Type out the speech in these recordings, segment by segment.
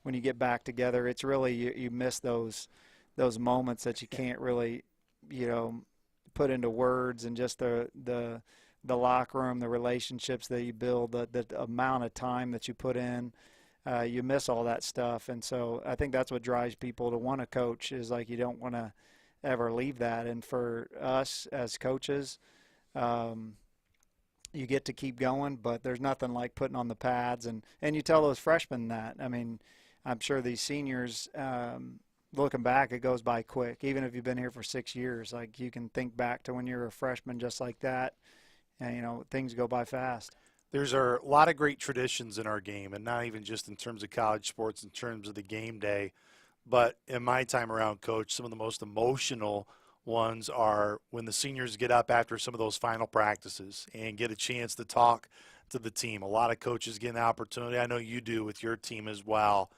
when you get back together, it's really you miss those moments that you can't really, put into words, and just the locker room, the relationships that you build, the amount of time that you put in. You miss all that stuff, and so I think that's what drives people to want to coach, is like you don't want to ever leave that. And for us as coaches, you get to keep going, but there's nothing like putting on the pads, and you tell those freshmen that. I mean, I'm sure these seniors, looking back, it goes by quick. Even if you've been here for 6 years, like you can think back to when you were a freshman just like that, and things go by fast. There's a lot of great traditions in our game, and not even just in terms of college sports, in terms of the game day. But in my time around, Coach, some of the most emotional ones are when the seniors get up after some of those final practices and get a chance to talk to the team. A lot of coaches get an opportunity. I know you do with your team as well.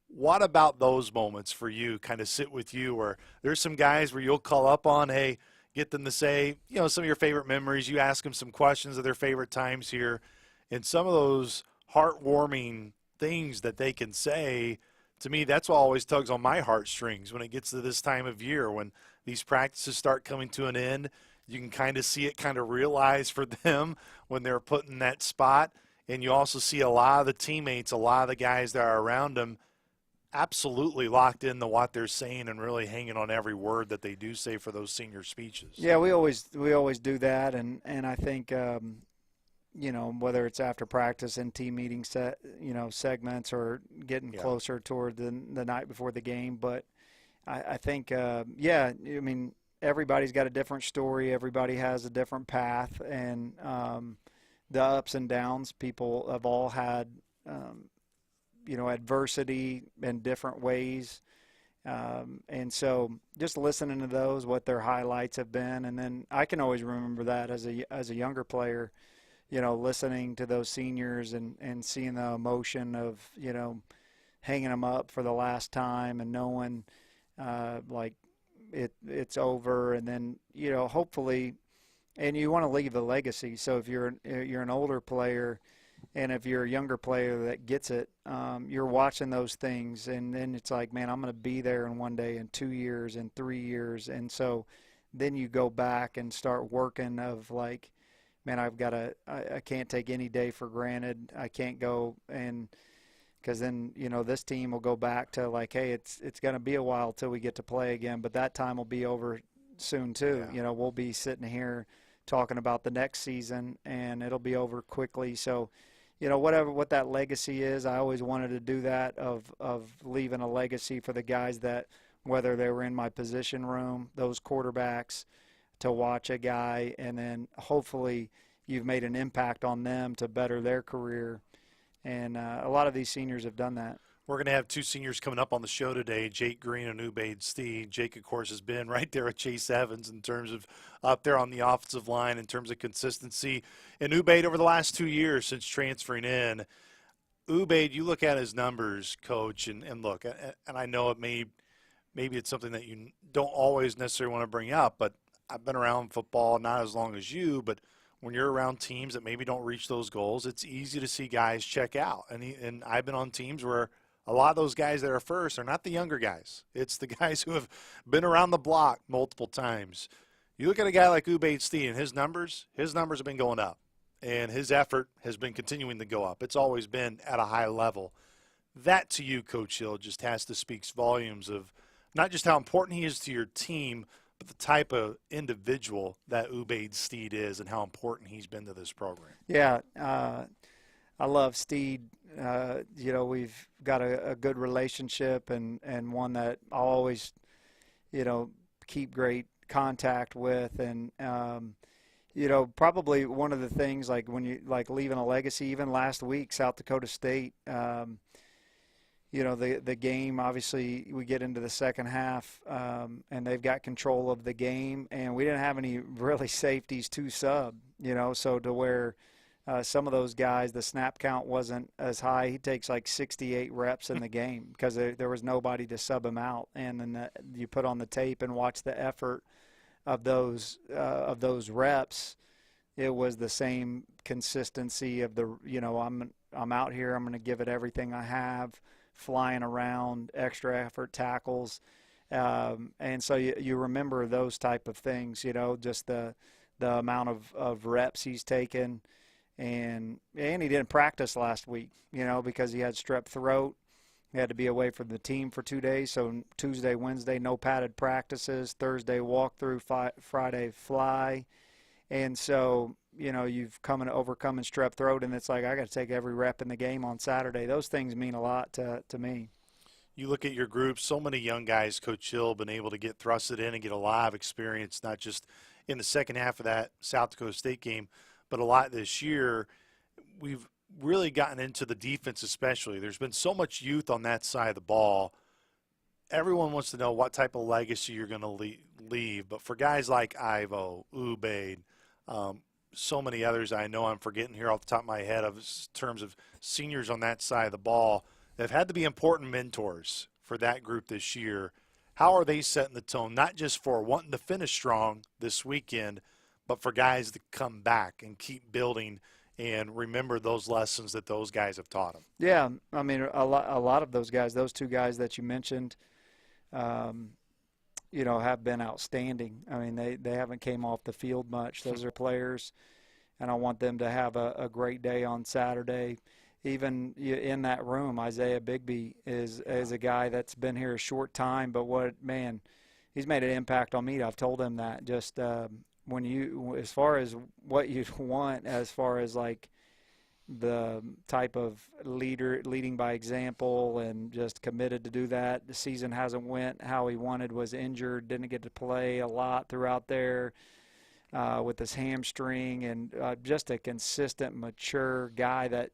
What about those moments for you kind of sit with you, where there's some guys where you'll call up on, hey, get them to say, some of your favorite memories. You ask them some questions of their favorite times here. And some of those heartwarming things that they can say, to me, that's what always tugs on my heartstrings when it gets to this time of year, when these practices start coming to an end. You can kind of see it kind of realize for them when they're put in that spot. And you also see a lot of the teammates, a lot of the guys that are around them, absolutely locked into what they're saying and really hanging on every word that they do say for those senior speeches. Yeah, we always do that, and I think whether it's after practice and team meeting segments, or getting closer toward the night before the game, but I think I mean, everybody's got a different story, everybody has a different path, and the ups and downs, people have all had adversity in different ways. And so just listening to those, what their highlights have been. And then I can always remember that as a younger player, listening to those seniors and seeing the emotion of, hanging them up for the last time and knowing like it's over. And then, hopefully, and you want to leave a legacy. So if you're an older player, and if you're a younger player that gets it, you're watching those things, and then it's like, man, I'm going to be there in 1 day, in 2 years, in 3 years. And so then you go back and start working of like, man, I can't take any day for granted. I can't go, and because then, this team will go back to like, hey, it's going to be a while till we get to play again, but that time will be over soon too. Yeah. We'll be sitting here talking about the next season, and it'll be over quickly. So, what that legacy is, I always wanted to do that, of leaving a legacy for the guys that, whether they were in my position room, those quarterbacks, to watch a guy, and then hopefully you've made an impact on them to better their career. And a lot of these seniors have done that. We're going to have two seniors coming up on the show today, Jake Green and Ubaid Steed. Jake, of course, has been right there with Chase Evans in terms of up there on the offensive line in terms of consistency. And Ubaid, over the last 2 years since transferring in, Ubaid, you look at his numbers, Coach, and look, and I know maybe it's something that you don't always necessarily want to bring up, but I've been around football not as long as you, but when you're around teams that maybe don't reach those goals, it's easy to see guys check out. And I've been on teams where a lot of those guys that are first are not the younger guys. It's the guys who have been around the block multiple times. You look at a guy like Ubaid Steed, and his numbers have been going up, and his effort has been continuing to go up. It's always been at a high level. That, to you, Coach Hill, just has to speak volumes of not just how important he is to your team, but the type of individual that Ubaid Steed is and how important he's been to this program. Yeah, I love Steed. We've got a good relationship, and one that I'll always, keep great contact with. And, probably one of the things, like when you like leaving a legacy, even last week, South Dakota State, the game, obviously we get into the second half, and they've got control of the game, and we didn't have any really safeties to sub, so to where some of those guys, the snap count wasn't as high. He takes like 68 reps in the game because there was nobody to sub him out. And then you put on the tape and watch the effort of those reps. It was the same consistency of the, I'm out here, I'm going to give it everything I have flying around, extra effort tackles. And so you remember those type of things, just the amount of reps he's taken. And he didn't practice last week, because he had strep throat. He had to be away from the team for 2 days. So Tuesday, Wednesday, no padded practices. Thursday, walkthrough. Friday, fly. And so, you've overcome strep throat, and it's like I got to take every rep in the game on Saturday. Those things mean a lot to me. You look at your group, so many young guys, Coach Hill, been able to get thrusted in and get a lot of experience, not just in the second half of that South Dakota State game, but a lot this year. We've really gotten into the defense especially. There's been so much youth on that side of the ball. Everyone wants to know what type of legacy you're going to leave. But for guys like Ivo, Ubaid, so many others I know I'm forgetting here off the top of my head in terms of seniors on that side of the ball, they've had to be important mentors for that group this year. How are they setting the tone, not just for wanting to finish strong this weekend, but for guys to come back and keep building and remember those lessons that those guys have taught them? Yeah, I mean, a lot of those guys, those two guys that you mentioned, have been outstanding. I mean, they haven't came off the field much. Those are players, and I want them to have a great day on Saturday. Even in that room, Isaiah Bigby is a guy that's been here a short time, but he's made an impact on me. I've told him that just as far as what you want, as far as like the type of leading by example and just committed to do that. The season hasn't went how he wanted, was injured, didn't get to play a lot throughout there with his hamstring, and just a consistent, mature guy that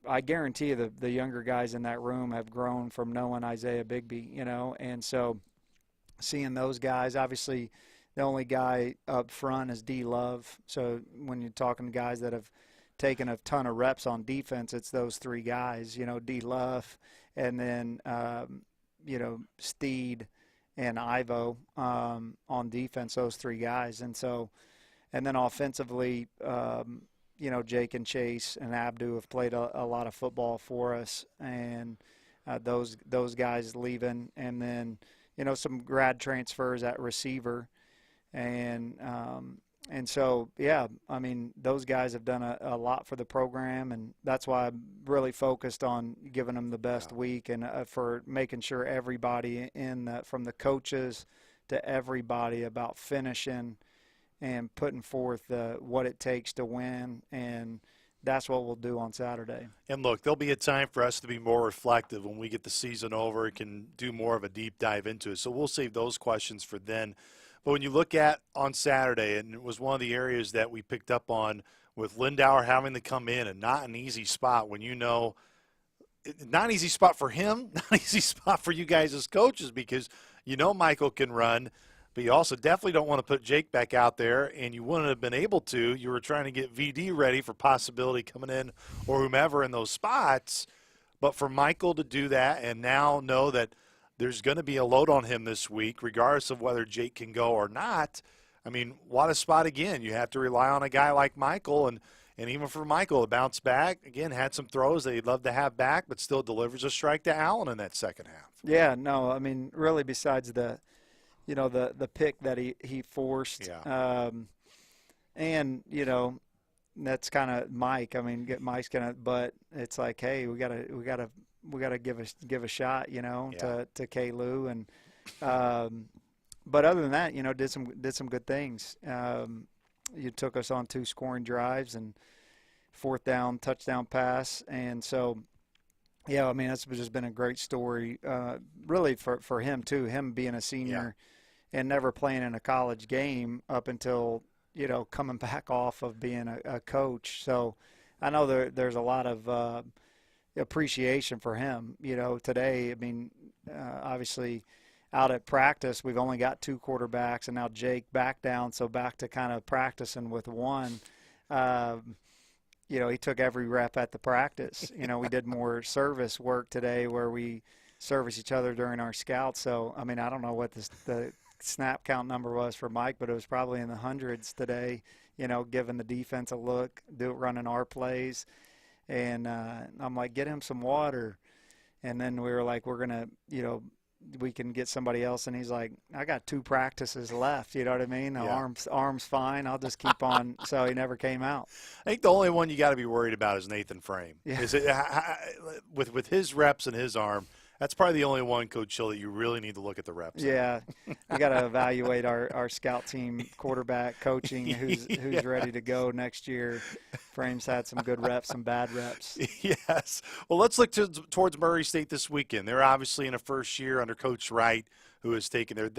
I guarantee you the younger guys in that room have grown from knowing Isaiah Bigby, and so seeing those guys, obviously the only guy up front is D Love. So when you're talking to guys that have taken a ton of reps on defense, it's those three guys, D Love, and then, Steed and Ivo on defense, those three guys. And so, and then offensively, Jake and Chase and Abdu have played a lot of football for us, and those guys leaving, and then, some grad transfers at receiver. And so, yeah, I mean, those guys have done a lot for the program, and that's why I'm really focused on giving them the best week and for making sure everybody from the coaches to everybody about finishing and putting forth what it takes to win, and that's what we'll do on Saturday. And look, there'll be a time for us to be more reflective when we get the season over and can do more of a deep dive into it. So we'll save those questions for then. But when you look at on Saturday, and it was one of the areas that we picked up on with Lindauer having to come in, and not an easy spot when not an easy spot for him, not an easy spot for you guys as coaches, because Michael can run, but you also definitely don't want to put Jake back out there, and you wouldn't have been able to. You were trying to get VD ready for possibility coming in or whomever in those spots. But for Michael to do that and now know that there's going to be a load on him this week, regardless of whether Jake can go or not. I mean, what a spot again. You have to rely on a guy like Michael, and even for Michael to bounce back, again, had some throws that he'd love to have back, but still delivers a strike to Allen in that second half. Yeah, no, I mean, really besides the pick that he forced, and, that's kind of Mike. I mean, Mike's gonna, but it's like, hey, we gotta give a shot, to K-Lou, and but other than that, did some good things. You took us on 2 scoring drives and 4th down touchdown pass, and so yeah, I mean that's just been a great story, really for him too. Him being a senior and never playing in a college game up until coming back off of being a coach. So I know there's a lot of appreciation for him. Today, I mean, obviously out at practice, we've only got 2 quarterbacks, and now Jake back down, so back to kind of practicing with one. He took every rep at the practice. We did more service work today where we service each other during our scouts. So, I mean, I don't know what the snap count number was for Mike, but it was probably in the hundreds today, giving the defense a look, running our plays. And I'm like, get him some water. And then we were like, we're going to, we can get somebody else. And he's like, I got 2 practices left. You know what I mean? The Yeah. arm's fine. I'll just keep on. So he never came out. I think the only one you got to be worried about is Nathan Frame. Yeah. Is it with his reps and his arm? That's probably the only one, Coach Hill, that you really need to look at the reps. Yeah, we got to evaluate our scout team quarterback coaching, who's ready to go next year. Frame's had some good reps, some bad reps. Yes. Well, let's look towards Murray State this weekend. They're obviously in a first year under Coach Wright, who has taken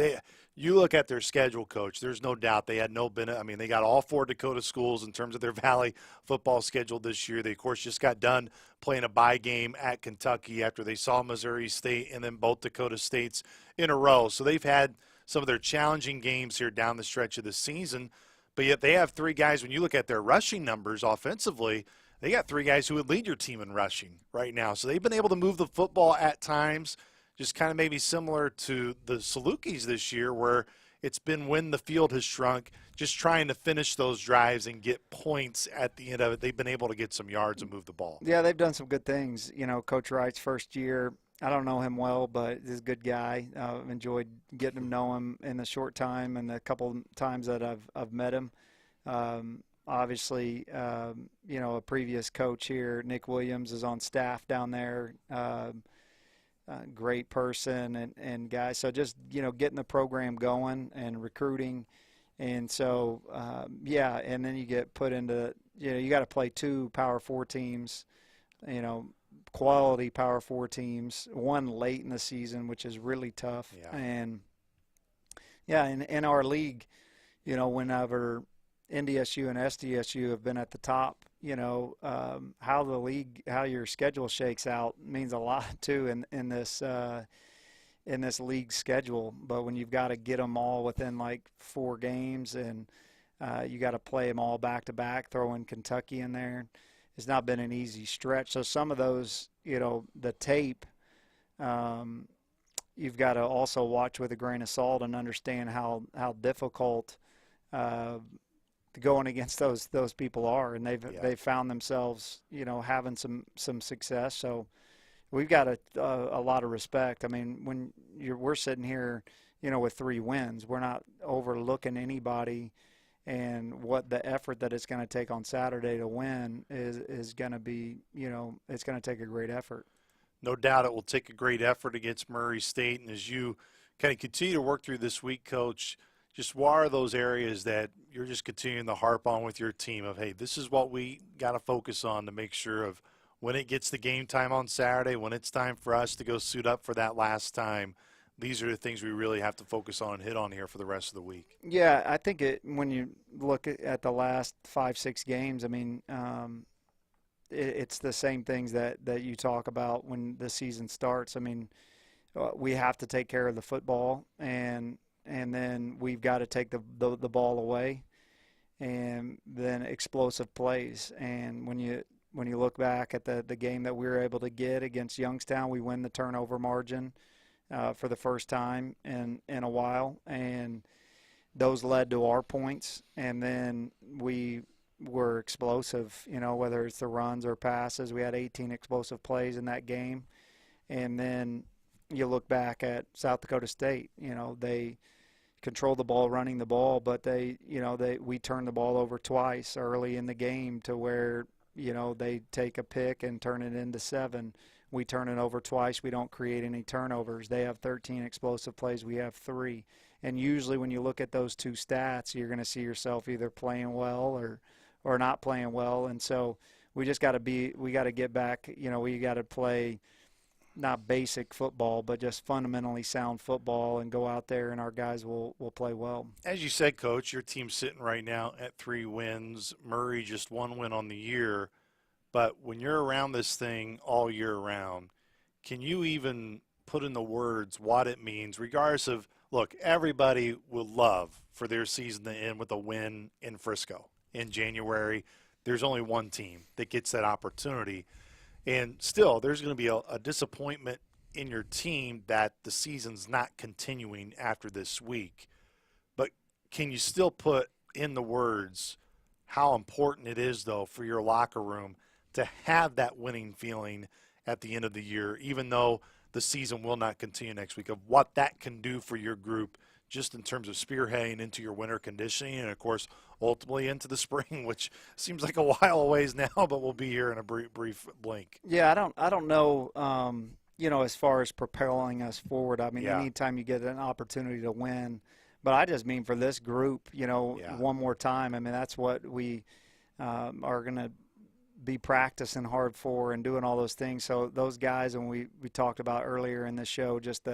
you look at their schedule, Coach. There's no doubt they had they got all 4 Dakota schools in terms of their Valley football schedule this year. They, of course, just got done playing a bye game at Kentucky after they saw Missouri State and then both Dakota States in a row. So they've had some of their challenging games here down the stretch of the season. But yet they have 3 guys. When you look at their rushing numbers offensively, they got 3 guys who would lead your team in rushing right now. So they've been able to move the football at times, just kind of maybe similar to the Salukis this year, where it's been when the field has shrunk, just trying to finish those drives and get points at the end of it. They've been able to get some yards and move the ball. Yeah, they've done some good things. Coach Wright's first year, I don't know him well, but he's a good guy. I've enjoyed getting to know him in the short time and the couple times that I've met him. Obviously, a previous coach here, Nick Williams, is on staff down there. Great person and guy. So just, getting the program going and recruiting. And so, and then you get put into, you got to play 2 Power 4 teams, quality Power 4 teams, one late in the season, which is really tough. Yeah. And, in our league, whenever NDSU and SDSU have been at the top, how your schedule shakes out means a lot too in this league schedule. But when you've got to get them all within like 4 games and you got to play them all back to back, throw in Kentucky in there, it's not been an easy stretch. So some of those, the tape, you've got to also watch with a grain of salt and understand how difficult going against those people are, and they've found themselves having some success. So we've got a lot of respect. I mean, when we're sitting here with 3 wins, we're not overlooking anybody, and what the effort that it's going to take on Saturday to win is going to be, it's going to take a great effort. No doubt it will take a great effort against Murray State. And as you kind of continue to work through this week, Coach, just what are those areas that you're just continuing to harp on with your team of, hey, this is what we got to focus on to make sure of when it gets to game time on Saturday, when it's time for us to go suit up for that last time, these are the things we really have to focus on and hit on here for the rest of the week. Yeah, I think when you look at the last 5-6 games, I mean, it's the same things that you talk about when the season starts. I mean, we have to take care of the football, and then we've got to take the ball away, and then explosive plays. And when you look back at the game that we were able to get against Youngstown, we win the turnover margin for the first time in a while, and those led to our points. And then we were explosive, whether it's the runs or passes. We had 18 explosive plays in that game. And then you look back at South Dakota State, they control the ball, running the ball, but we turned the ball over twice early in the game to where, they take a pick and turn it into 7. We turn it over twice. We don't create any turnovers. They have 13 explosive plays. We have 3. And usually when you look at those 2 stats, you're going to see yourself either playing well or not playing well. And so we just got to get back, we got to play not basic football, but just fundamentally sound football and go out there and our guys will play well. As you said, Coach, your team's sitting right now at 3 wins. Murray just 1 win on the year. But when you're around this thing all year round, can you even put in the words what it means, regardless of, look, everybody would love for their season to end with a win in Frisco in January. There's only one team that gets that opportunity. And still, there's going to be a disappointment in your team that the season's not continuing after this week. But can you still put in the words how important it is, though, for your locker room to have that winning feeling at the end of the year, even though the season will not continue next week, of what that can do for your group just in terms of spearheading into your winter conditioning and, of course, ultimately into the spring, which seems like a while away now, but we'll be here in a brief blink. Yeah, I don't know, as far as propelling us forward. I mean, Yeah, anytime you get an opportunity to win, but I just mean for this group, yeah. one more time. I mean, that's what we are going to be practicing hard for and doing all those things. So those guys, and we talked about earlier in the show, just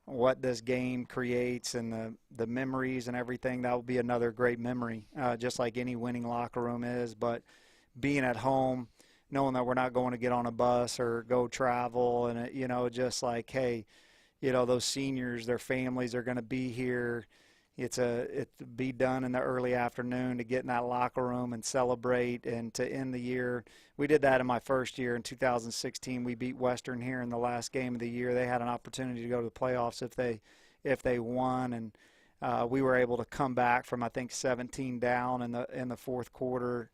what this game creates and the memories and everything, that will be another great memory, just like any winning locker room is. But being at home, knowing that we're not going to get on a bus or go travel, and just like, hey, those seniors, their families are going to be here. It's be done in the early afternoon to get in that locker room and celebrate and to end the year. We did that in my first year in 2016. We beat Western here in the last game of the year. They had an opportunity to go to the playoffs if they won, and we were able to come back from, I think, 17 down in the fourth quarter,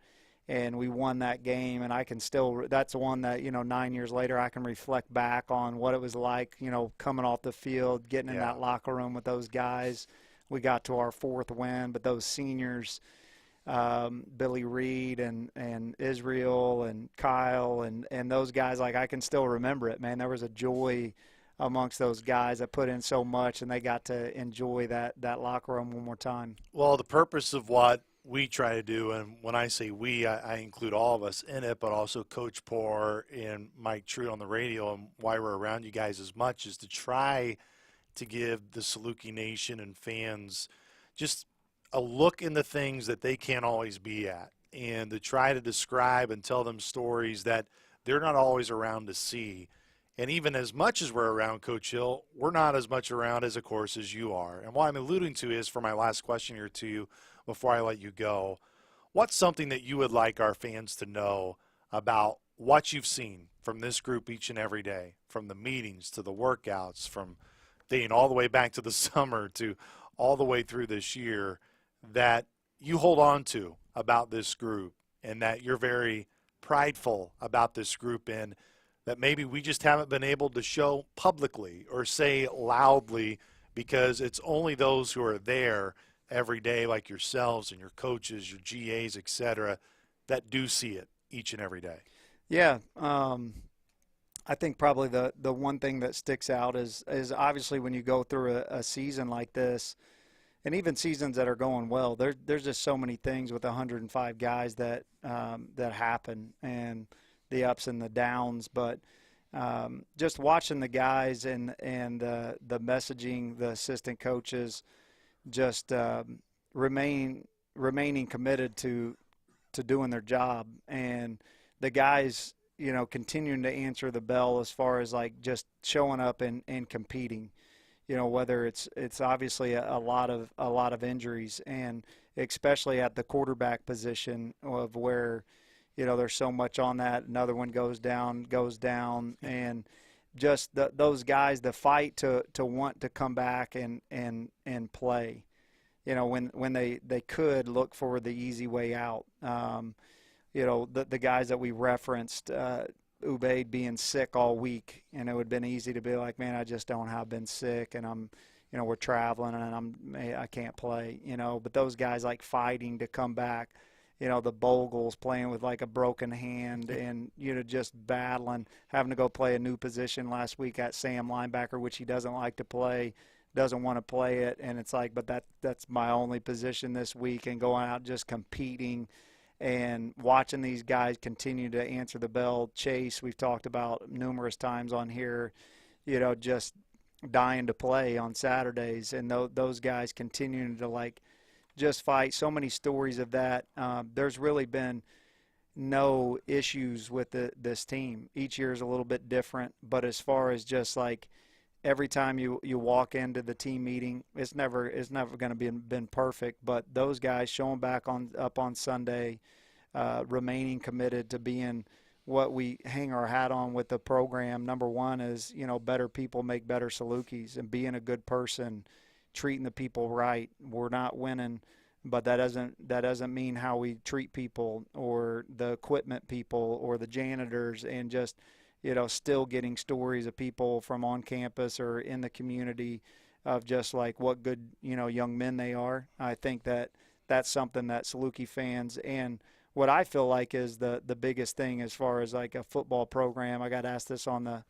and we won that game. And I can still, that's one that 9 years later I can reflect back on what it was like, coming off the field, getting in that locker room with those guys. We got to our fourth win, but those seniors, Billy Reed and Israel and Kyle and those guys, like, I can still remember it, man. There was a joy amongst those guys that put in so much, and they got to enjoy that locker room one more time. Well, the purpose of what we try to do, and when I say we, I include all of us in it, but also Coach Poor and Mike True on the radio, and why we're around you guys as much, is to try to give the Saluki Nation and fans just a look into things that they can't always be at, and to try to describe and tell them stories that they're not always around to see. And even as much as we're around, Coach Hill, we're not as much around as, of course, as you are. And what I'm alluding to is, for my last question here to you before I let you go, what's something that you would like our fans to know about what you've seen from this group each and every day, from the meetings to the workouts, from dating all the way back to the summer to all the way through this year, that you hold on to about this group and that you're very prideful about this group in, that maybe we just haven't been able to show publicly or say loudly, because it's only those who are there every day, like yourselves and your coaches, your GAs, etc., that do see it each and every day? Yeah, I think probably the one thing that sticks out is obviously when you go through a season like this, and even seasons that are going well, there's just so many things with 105 guys that happen, and the ups and the downs. But just watching the guys and the messaging, the assistant coaches, just remaining committed to doing their job, and the guys, continuing to answer the bell as far as like just showing up and competing. Whether it's obviously a lot of injuries, and especially at the quarterback position, of where there's so much on that. Another one goes down, and just those guys, the fight to want to come back and play. When they could look for the easy way out. The guys that we referenced, Ubaid being sick all week, and it would have been easy to be like, man, I just don't have been sick, and I'm, we're traveling, and I can't play, But those guys like fighting to come back. The Bogles playing with like a broken hand, and just battling, having to go play a new position last week at Sam linebacker, which he doesn't like to play, doesn't want to play it, and it's like, but that's my only position this week, and going out just competing. And watching these guys continue to answer the bell. Chase, we've talked about numerous times on here, just dying to play on Saturdays. And those guys continuing to, like, just fight. So many stories of that. There's really been no issues with this team. Each year is a little bit different. But as far as just, like, every time you walk into the team meeting, it's never going to been perfect. But those guys showing back up on Sunday, remaining committed to being what we hang our hat on with the program. Number one is, better people make better Salukis, and being a good person, treating the people right. We're not winning, but that doesn't mean how we treat people, or the equipment people, or the janitors, and just still getting stories of people from on campus or in the community of just like what good, young men they are. I think that's something that Saluki fans, and what I feel like is the biggest thing as far as like a football program. I got asked this on the,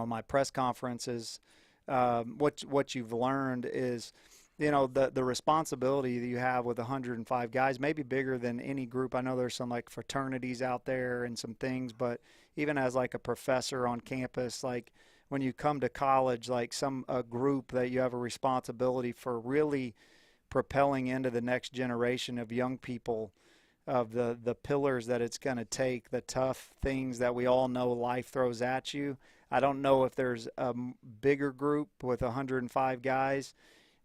my press conferences. What you've learned is, the responsibility that you have with 105 guys, maybe bigger than any group. I know there's some like fraternities out there and some things, but even as like a professor on campus, like when you come to college, like a group that you have a responsibility for really propelling into the next generation of young people, of the pillars that it's going to take, the tough things that we all know life throws at you. I don't know if there's a bigger group with 105 guys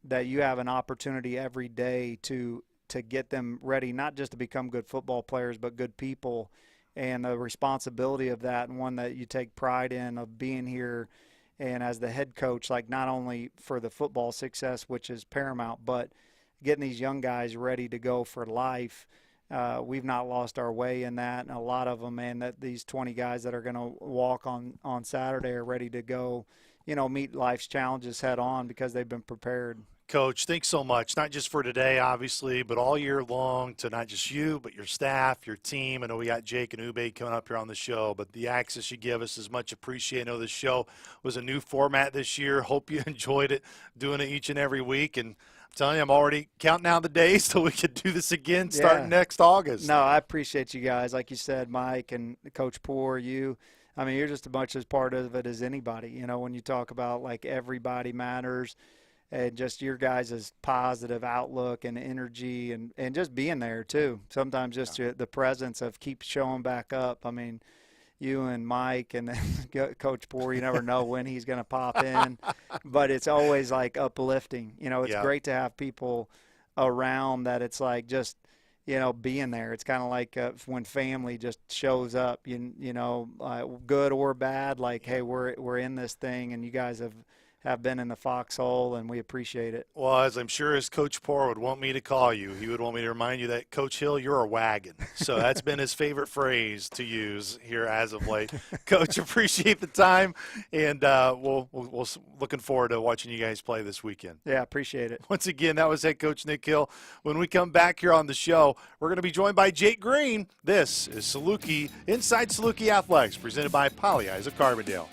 that you have an opportunity every day to get them ready, not just to become good football players, but good people, and the responsibility of that, and one that you take pride in, of being here and as the head coach, like not only for the football success, which is paramount, but getting these young guys ready to go for life. We've not lost our way in that, and a lot of them, man, that these 20 guys that are going to walk on Saturday are ready to go, meet life's challenges head on because they've been prepared. Coach, thanks so much, not just for today, obviously, but all year long, to not just you, but your staff, your team. I know we got Jake and Ube coming up here on the show, but the access you give us is much appreciated. I know the show was a new format this year. Hope you enjoyed it, doing it each and every week. And I'm telling you, I'm already counting down the days till we could do this again starting next August. No, I appreciate you guys. Like you said, Mike and Coach Poor, you. I mean, you're just as much as part of it as anybody. When you talk about like everybody matters, and just your guys' positive outlook and energy, and just being there too. Sometimes just the presence of keep showing back up. I mean, you and Mike and then Coach Poor, you never know when he's going to pop in, but it's always like uplifting. It's great to have people around that it's like just, being there. It's kind of like when family just shows up, good or bad, like, hey, we're in this thing, and you guys have been in the foxhole, and we appreciate it. Well, as I'm sure as Coach Poor would want me to call you, he would want me to remind you that, Coach Hill, you're a wagon. So that's been his favorite phrase to use here as of late. Coach, appreciate the time, and we'll looking forward to watching you guys play this weekend. Yeah, appreciate it. Once again, that was head coach Nick Hill. When we come back here on the show, we're going to be joined by Jake Green. This is Saluki, Inside Saluki Athletics, presented by Pagliai of Carbondale.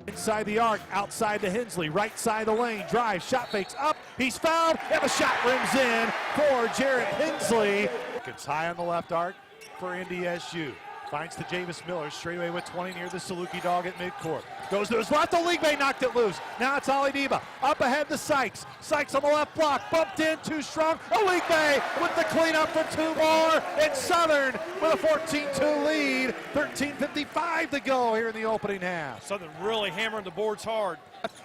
Inside the arc, outside to Hensley, right side of the lane, drive, shot fakes up, he's fouled, and the shot rims in for Jarrett Hensley. It's high on the left arc for NDSU. Finds to Javis Miller, straightaway with 20 near the Saluki dog at midcourt. Goes to his left, Oligbe knocked it loose. Now it's Ali Diba, up ahead to Sykes. Sykes on the left block, bumped in, too strong. Oligbe with the cleanup for two more, and Southern with a 14-2 lead. 13:55 to go here in the opening half. Southern really hammering the boards hard.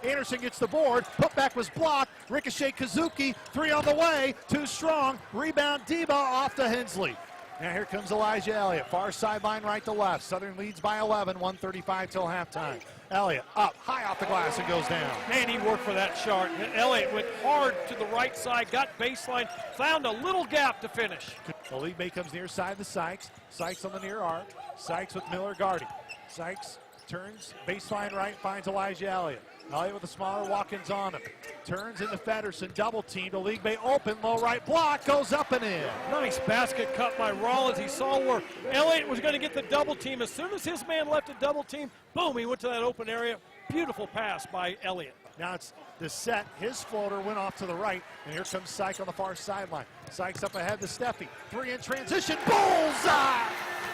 Anderson gets the board, putback was blocked, ricochet Kazuki, three on the way, too strong, rebound Diba off to Hensley. Now here comes Elijah Elliott, far sideline right to left. Southern leads by 11, 1:35 till halftime. Elliott up, high off the glass and goes down. Man, he worked for that shot. Elliott went hard to the right side, got baseline, found a little gap to finish. The lead mate comes near side to Sykes. Sykes on the near arc. Sykes with Miller guarding. Sykes turns, baseline right, finds Elijah Elliott. Elliott with the smaller walk-ins on him. Turns into Feddersen, double teamed. Oligbe open, low right block, goes up and in. Nice basket cut by Rollins. He saw where Elliott was going to get the double team. As soon as his man left a double team, boom, he went to that open area. Beautiful pass by Elliott. Now it's the set. His floater went off to the right, and here comes Sykes on the far sideline. Sykes up ahead to Steffi. Three in transition, bullseye!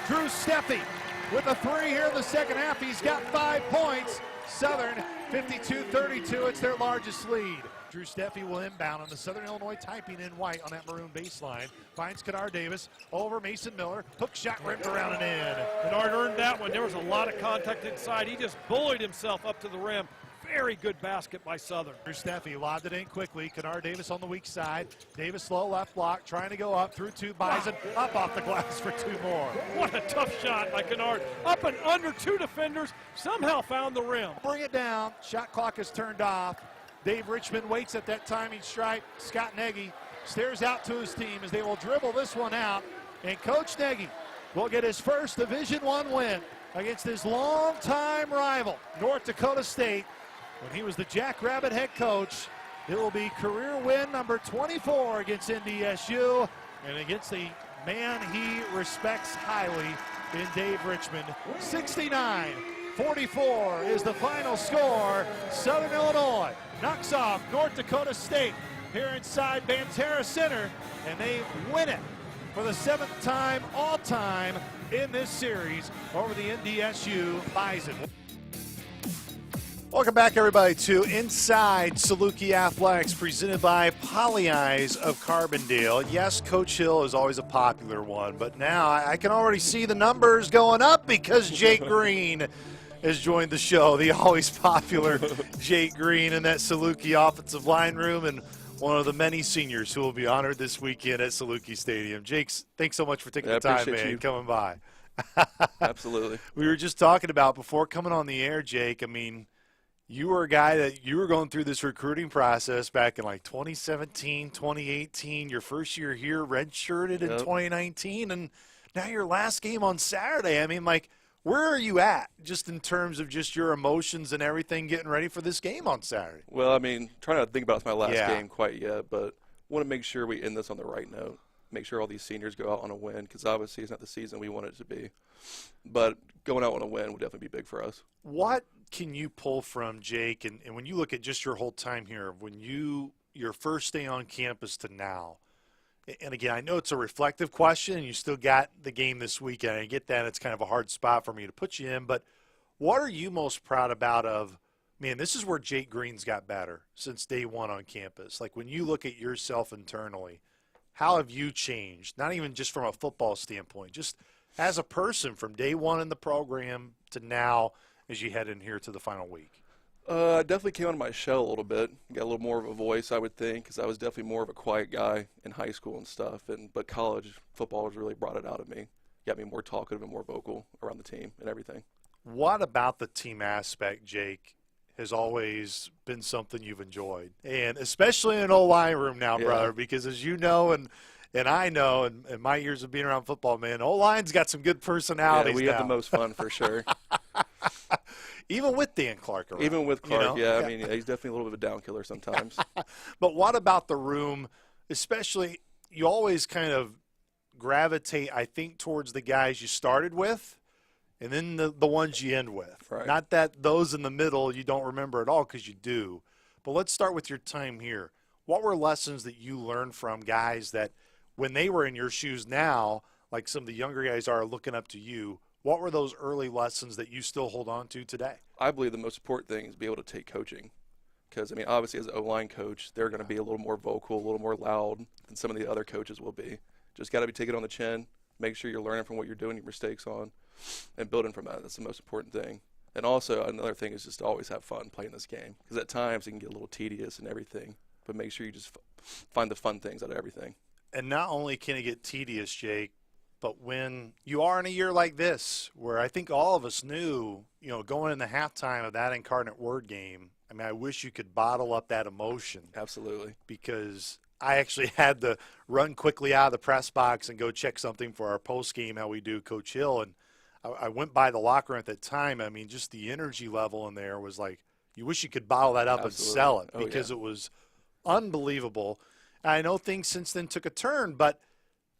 Drew Steffi with a three here in the second half. He's got 5 points. Southern 52-32, it's their largest lead. Drew Steffi will inbound on the Southern Illinois typing in white on that maroon baseline. Finds Kadar Davis over Mason Miller. Hook shot ripped around and in. Bernard earned that one. There was a lot of contact inside. He just bullied himself up to the rim. Very good basket by Southern. Drew Steffi lobbed it in quickly. Kadar Davis on the weak side. Davis low left block, trying to go up through two Bison. Up off the glass for two more. What a tough shot by Kennard. Up and under two defenders. Somehow found the rim. Bring it down. Shot clock is turned off. Dave Richmond waits at that timing stripe. Scott Nagy stares out to his team as they will dribble this one out. And Coach Nagy will get his first Division I win against his longtime rival, North Dakota State. When he was the Jackrabbit head coach, it will be career win number 24 against NDSU and against the man he respects highly in Dave Richmond. 69-44 is the final score. Southern Illinois knocks off North Dakota State here inside Banterra Center, and they win it for the 7th time all time in this series over the NDSU Bison. Welcome back, everybody, to Inside Saluki Athletics, presented by Pagliai of Carbondale. Yes, Coach Hill is always a popular one, but now I can already see the numbers going up because Jake Green has joined the show. The always popular Jake Green in that Saluki offensive line room, and one of the many seniors who will be honored this weekend at Saluki Stadium. Jake, thanks so much for taking the time, man, coming by. Absolutely. We were just talking about before coming on the air, Jake. I mean, you were a guy that you were going through this recruiting process back in like 2017, 2018, your first year here, redshirted in 2019, and now your last game on Saturday. I mean, like, where are you at just in terms of just your emotions and everything getting ready for this game on Saturday? Well, I mean, trying not to think about my last game quite yet, but want to make sure we end this on the right note. Make sure all these seniors go out on a win, because obviously it's not the season we want it to be. But going out on a win would definitely be big for us. What can you pull from, Jake, and when you look at just your whole time here, when your first day on campus to now, and again, I know it's a reflective question, and you still got the game this weekend. I get that. It's kind of a hard spot for me to put you in, but what are you most proud about of, man, this is where Jake Green's got better since day one on campus. Like, when you look at yourself internally, how have you changed? Not even just from a football standpoint, just as a person from day one in the program to now as you head in here to the final week. I definitely came out of my shell a little bit. Got a little more of a voice, I would think, because I was definitely more of a quiet guy in high school and stuff. But college football has really brought it out of me. Got me more talkative and more vocal around the team and everything. What about the team aspect, Jake, has always been something you've enjoyed? And especially in an O-line room now, brother, because as you know and I know, and my years of being around football, man, O-line's got some good personalities. Yeah, we have the most fun for sure. Even with Dan Clark around. Even with Clark, you know? I mean, he's definitely a little bit of a down killer sometimes. But what about the room, especially, you always kind of gravitate, I think, towards the guys you started with and then the ones you end with. Right. Not that those in the middle you don't remember at all, because you do. But let's start with your time here. What were lessons that you learned from guys that when they were in your shoes now, like some of the younger guys are looking up to you, what were those early lessons that you still hold on to today? I believe the most important thing is be able to take coaching. Because, I mean, obviously as an O-line coach, they're going to be a little more vocal, a little more loud than some of the other coaches will be. Just got to be taken on the chin, make sure you're learning from what you're doing your mistakes on, and building from that. That's the most important thing. And also another thing is just to always have fun playing this game. Because at times it can get a little tedious and everything. But make sure you just find the fun things out of everything. And not only can it get tedious, Jake, but when you are in a year like this, where I think all of us knew, you know, going in the halftime of that Incarnate Word game, I mean, I wish you could bottle up that emotion. Absolutely. Because I actually had to run quickly out of the press box and go check something for our post game, how we do, Coach Hill. And I went by the locker room at that time. I mean, just the energy level in there was like, you wish you could bottle that up and sell it, because it was unbelievable. I know things since then took a turn, but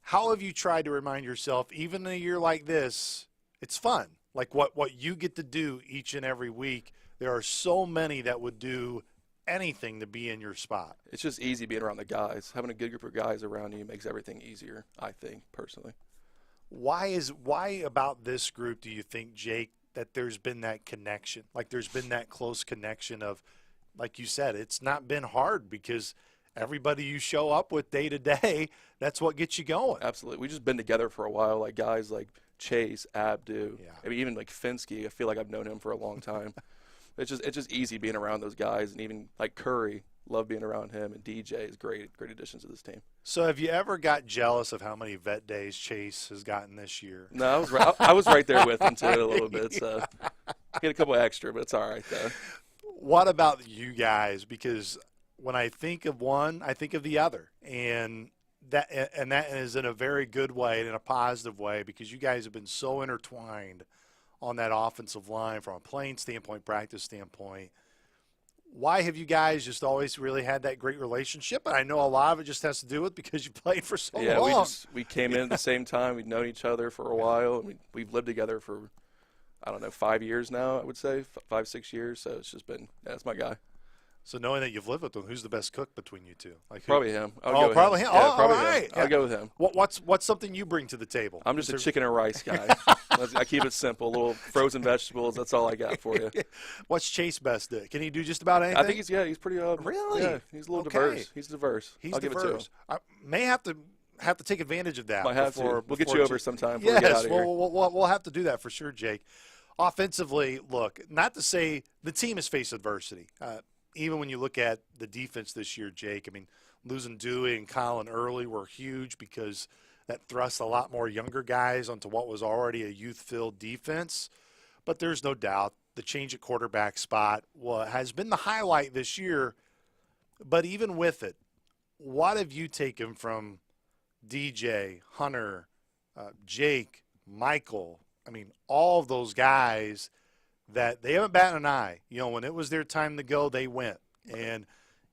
how have you tried to remind yourself, even in a year like this, it's fun? Like what you get to do each and every week. There are so many that would do anything to be in your spot. It's just easy being around the guys. Having a good group of guys around you makes everything easier, I think, personally. Why about this group do you think, Jake, that there's been that connection? Like there's been that close connection of, like you said, it's not been hard because everybody you show up with day to day, that's what gets you going. Absolutely. We've just been together for a while, like guys like Chase, Abdu, I mean, even like Finsky. I feel like I've known him for a long time. It's just easy being around those guys, and even like Curry, love being around him, and DJ is great additions to this team. So have you ever got jealous of how many vet days Chase has gotten this year? No, I was right there with him too a little bit. So get a couple extra, but it's all right though. What about you guys? Because when I think of one, I think of the other. And that is in a very good way and in a positive way, because you guys have been so intertwined on that offensive line from a playing standpoint, practice standpoint. Why have you guys just always really had that great relationship? And I know a lot of it just has to do with because you played for so long. Yeah, we came in at the same time. We'd known each other for a while. We've lived together for, I don't know, 5 years now, I would say, 5, 6 years. So it's just been, yeah, that's my guy. So knowing that you've lived with him, who's the best cook between you two? Like Probably him. Probably him. Yeah, Oh, probably all right. him. I'll go with him. What's something you bring to the table? I'm just a chicken and rice guy. I keep it simple. Little frozen vegetables. That's all I got for you. What's Chase best at? Can he do just about anything? I think he's pretty. Really? Yeah, he's a little diverse. He's diverse. He's I'll diverse. give it to him. I may have to take advantage of that. Might have to. We'll get you over sometime before we get out of here. We'll have to do that for sure, Jake. Offensively, look, not to say the team has faced adversity. Even when you look at the defense this year, Jake, I mean, losing Dewey and Colin early were huge because that thrust a lot more younger guys onto what was already a youth-filled defense. But there's no doubt the change at quarterback spot has been the highlight this year. But even with it, what have you taken from DJ, Hunter, Jake, Michael? I mean, all of those guys that they haven't batted an eye. You know, when it was their time to go, they went. And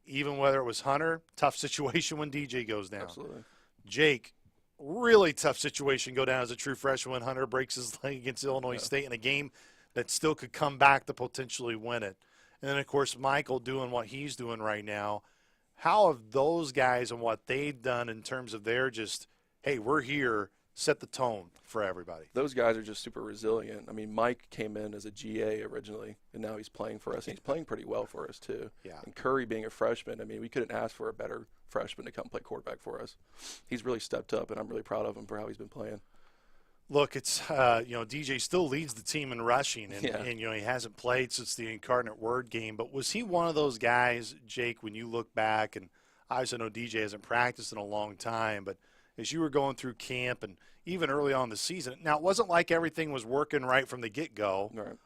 even whether it was Hunter, tough situation when DJ goes down. Absolutely. Jake, really tough situation go down as a true freshman when Hunter breaks his leg against Illinois State in a game that still could come back to potentially win it. And then, of course, Michael doing what he's doing right now. How have those guys and what they've done in terms of their just, hey, we're here, set the tone for everybody? Those guys are just super resilient. I mean, Mike came in as a GA originally, and now he's playing for us. He's playing pretty well for us, too. Yeah. And Curry being a freshman, I mean, we couldn't ask for a better freshman to come play quarterback for us. He's really stepped up, and I'm really proud of him for how he's been playing. Look, it's, DJ still leads the team in rushing, and, he hasn't played since the Incarnate Word game. But was he one of those guys, Jake, when you look back, and obviously I know DJ hasn't practiced in a long time, but as you were going through camp and even early on in the season, now it wasn't like everything was working right from the get-go, right.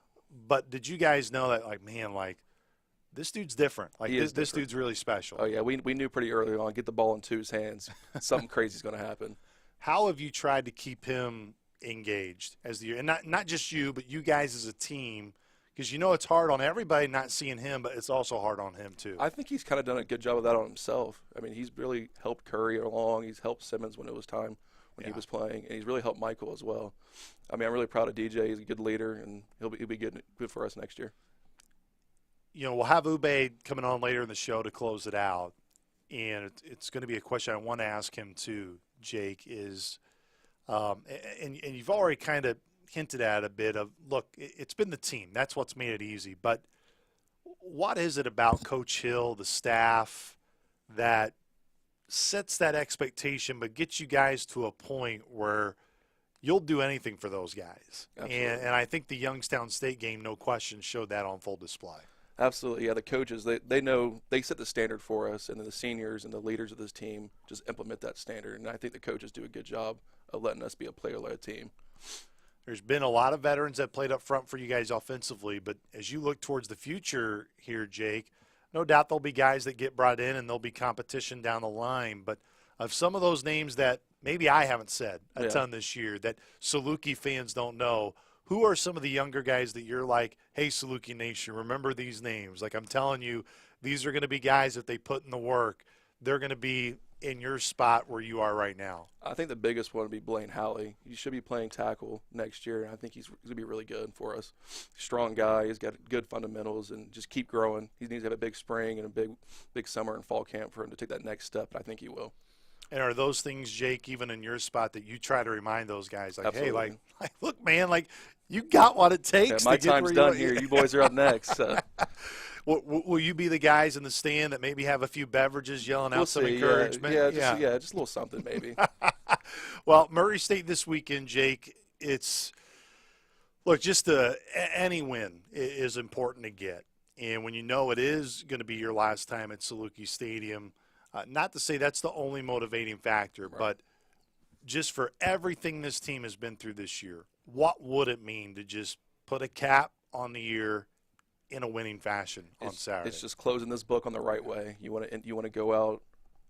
But did you guys know that, like, man, like, this dude's different. Like, this dude's really special. Oh, yeah, we knew pretty early on, get the ball into his hands, something crazy is going to happen. How have you tried to keep him engaged as the year, and not just you, but you guys as a team, because it's hard on everybody not seeing him, but it's also hard on him too? I think he's kind of done a good job of that on himself. I mean, he's really helped Curry along. He's helped Simmons when it was time when he was playing, and he's really helped Michael as well. I mean, I'm really proud of DJ. He's a good leader, and he'll be good for us next year. We'll have Ube coming on later in the show to close it out, and it's going to be a question I want to ask him too, Jake, is and you've already kind of hinted at a bit of, look, it's been the team. That's what's made it easy. But what is it about Coach Hill, the staff, that sets that expectation but gets you guys to a point where you'll do anything for those guys? And I think the Youngstown State game, no question, showed that on full display. Absolutely, yeah. The coaches, they know, they set the standard for us, and then the seniors and the leaders of this team just implement that standard. And I think the coaches do a good job of letting us be a player-led team. There's been a lot of veterans that played up front for you guys offensively, but as you look towards the future here, Jake, no doubt there'll be guys that get brought in and there'll be competition down the line. But of some of those names that maybe I haven't said a ton this year that Saluki fans don't know, who are some of the younger guys that you're like, hey, Saluki Nation, remember these names? Like, I'm telling you, these are going to be guys, if they put in the work, they're going to be in your spot where you are right now. I think the biggest one would be Blaine Howley. He should be playing tackle next year, and I think he's going to be really good for us. Strong guy. He's got good fundamentals, and just keep growing. He needs to have a big spring and a big summer and fall camp for him to take that next step, and I think he will. And are those things, Jake, even in your spot, that you try to remind those guys, like, Absolutely. hey, like, look, man, like, you got what it takes. My to get time's where done here. You boys are up next. Will you be the guys in the stand that maybe have a few beverages yelling out some encouragement? Just a little something maybe. Well, Murray State this weekend, Jake, just any win is important to get. And when you know it is going to be your last time at Saluki Stadium, not to say that's the only motivating factor, right. But just for everything this team has been through this year, what would it mean to just put a cap on the year in a winning fashion on Saturday? It's just closing this book on the right way. You want to go out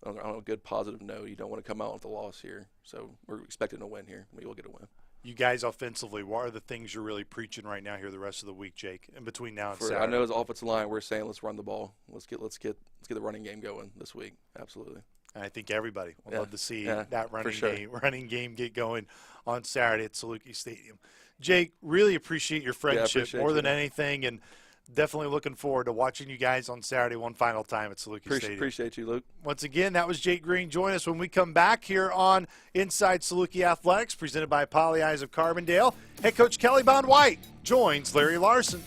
on a good positive note. You don't want to come out with a loss here. So we're expecting a win here. We will get a win. You guys offensively, what are the things you're really preaching right now here the rest of the week, Jake, in between now and Saturday? I know as offensive line, we're saying let's run the ball. Let's get the running game going this week. Absolutely. And I think everybody would love to see that running game get going on Saturday at Saluki Stadium. Jake, really appreciate your friendship more than anything, and definitely looking forward to watching you guys on Saturday one final time at Saluki Stadium. Appreciate you, Luke. Once again, that was Jake Green. Join us when we come back here on Inside Saluki Athletics, presented by Pagliai of Carbondale. Head coach Kelly Bond White joins Larry Larson.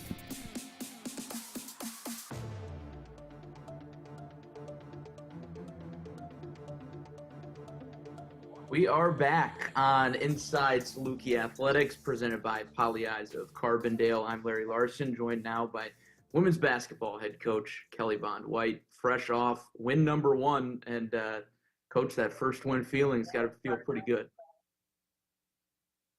We are back on Inside Saluki Athletics, presented by Pagliai of Carbondale. I'm Larry Larson, joined now by women's basketball head coach Kelly Bond White, fresh off win number 1. And, coach, that first win feeling's got to feel pretty good.